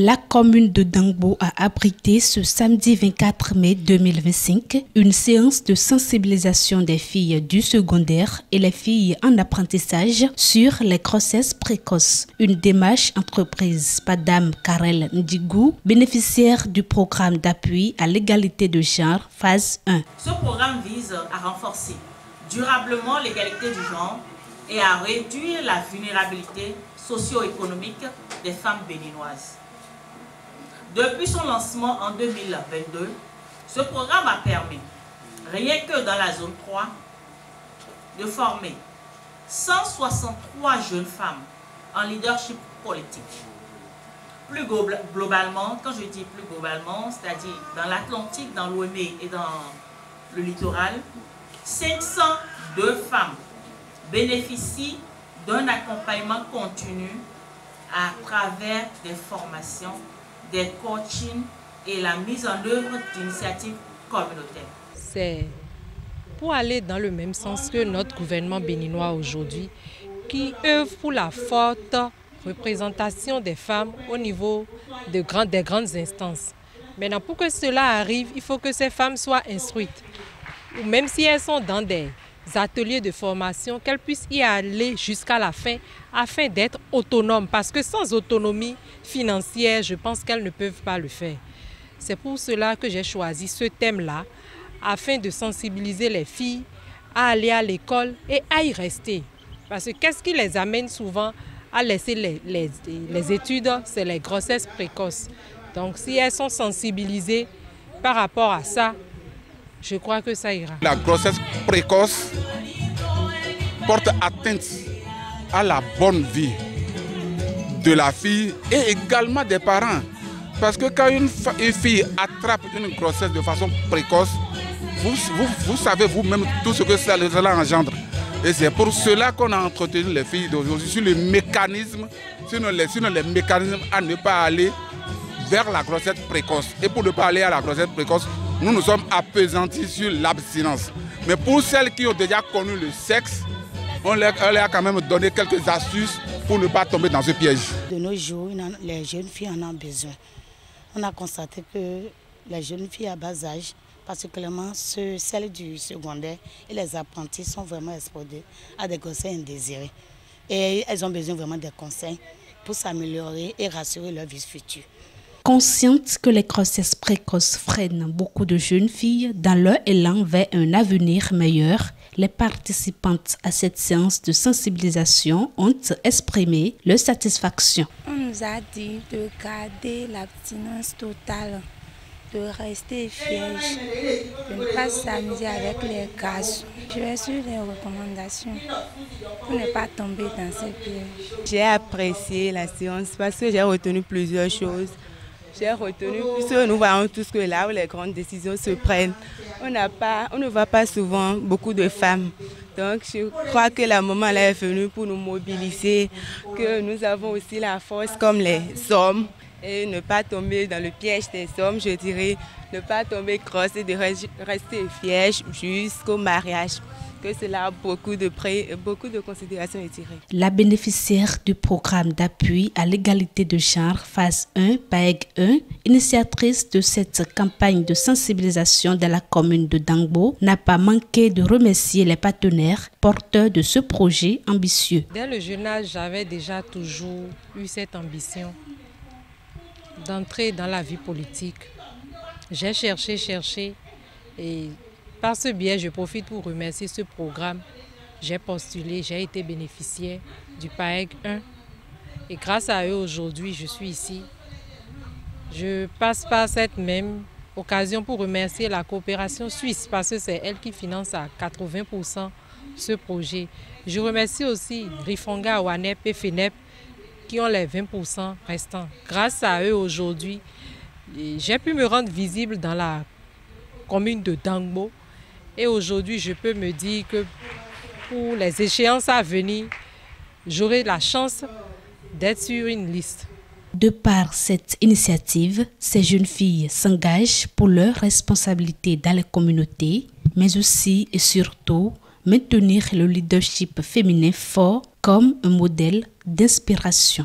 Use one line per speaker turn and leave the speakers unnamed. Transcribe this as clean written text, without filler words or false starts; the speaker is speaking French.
La commune de Dangbo a abrité ce samedi 24 mai 2025 une séance de sensibilisation des filles du secondaire et les filles en apprentissage sur les grossesses précoces. Une démarche entreprise par Dame Karel Ndigou, bénéficiaire du programme d'appui à l'égalité de genre phase 1.
Ce programme vise à renforcer durablement l'égalité du genre et à réduire la vulnérabilité socio-économique des femmes béninoises. Depuis son lancement en 2022, ce programme a permis, rien que dans la zone 3, de former 163 jeunes femmes en leadership politique. Plus globalement, quand je dis plus globalement, c'est-à-dire dans l'Atlantique, dans l'Ouémé et dans le littoral, 502 femmes bénéficient d'un accompagnement continu à travers des formations, des coachings et la mise en œuvre d'initiatives communautaires.
C'est pour aller dans le même sens que notre gouvernement béninois aujourd'hui, qui œuvre pour la forte représentation des femmes au niveau des grandes instances. Maintenant, pour que cela arrive, il faut que ces femmes soient instruites. Ou même si elles sont dans des ateliers de formation, qu'elles puissent y aller jusqu'à la fin afin d'être autonomes. Parce que sans autonomie financière, je pense qu'elles ne peuvent pas le faire. C'est pour cela que j'ai choisi ce thème-là, afin de sensibiliser les filles à aller à l'école et à y rester. Parce que qu'est-ce qui les amène souvent à laisser les études? C'est les grossesses précoces. Donc si elles sont sensibilisées par rapport à ça, je crois que ça ira.
La grossesse précoce porte atteinte à la bonne vie de la fille et également des parents. Parce que quand une fille attrape une grossesse de façon précoce, vous savez vous-même tout ce que cela engendre. Et c'est pour cela qu'on a entretenu les filles d'aujourd'hui sur le mécanisme, sinon les mécanismes à ne pas aller vers la grossesse précoce. Et pour ne pas aller à la grossesse précoce, nous nous sommes appesantis sur l'abstinence. Mais pour celles qui ont déjà connu le sexe, on leur a quand même donné quelques astuces pour ne pas tomber dans ce piège.
De nos jours, les jeunes filles en ont besoin. On a constaté que les jeunes filles à bas âge, particulièrement celles du secondaire et les apprentis, sont vraiment exposées à des grossesses indésirées. Et elles ont besoin vraiment des conseils pour s'améliorer et rassurer leur vie future.
Consciente que les grossesses précoces freinent beaucoup de jeunes filles dans leur élan vers un avenir meilleur, les participantes à cette séance de sensibilisation ont exprimé leur satisfaction.
On nous a dit de garder l'abstinence totale, de rester vierge, de ne pas s'amuser avec les garçons. Je vais suivre les recommandations pour ne pas tomber dans ces pièges.
J'ai apprécié la séance parce que j'ai retenu plusieurs choses. J'ai retenu, puisque nous voyons tous que là où les grandes décisions se prennent, on ne voit pas souvent beaucoup de femmes. Donc je crois que le moment là est venu pour nous mobiliser, que nous avons aussi la force comme les hommes et ne pas tomber dans le piège des hommes, je dirais, ne pas tomber grosse et de rester vierge jusqu'au mariage. Que cela a beaucoup de considérations étirées.
La bénéficiaire du programme d'appui à l'égalité de genre phase 1, PAEG 1, initiatrice de cette campagne de sensibilisation de la commune de Dangbo, n'a pas manqué de remercier les partenaires porteurs de ce projet ambitieux.
Dès le jeune âge, j'avais déjà toujours eu cette ambition d'entrer dans la vie politique. J'ai cherché et par ce biais, je profite pour remercier ce programme. J'ai postulé, j'ai été bénéficiaire du PAEG 1. Et grâce à eux, aujourd'hui, je suis ici. Je passe par cette même occasion pour remercier la coopération suisse parce que c'est elle qui finance à 80% ce projet. Je remercie aussi Rifonga, Wanep et FENEP qui ont les 20% restants. Grâce à eux, aujourd'hui, j'ai pu me rendre visible dans la commune de Dangbo. Et aujourd'hui, je peux me dire que pour les échéances à venir, j'aurai la chance d'être sur une liste.
De par cette initiative, ces jeunes filles s'engagent pour leurs responsabilités dans les communautés, mais aussi et surtout maintenir le leadership féminin fort comme un modèle d'inspiration.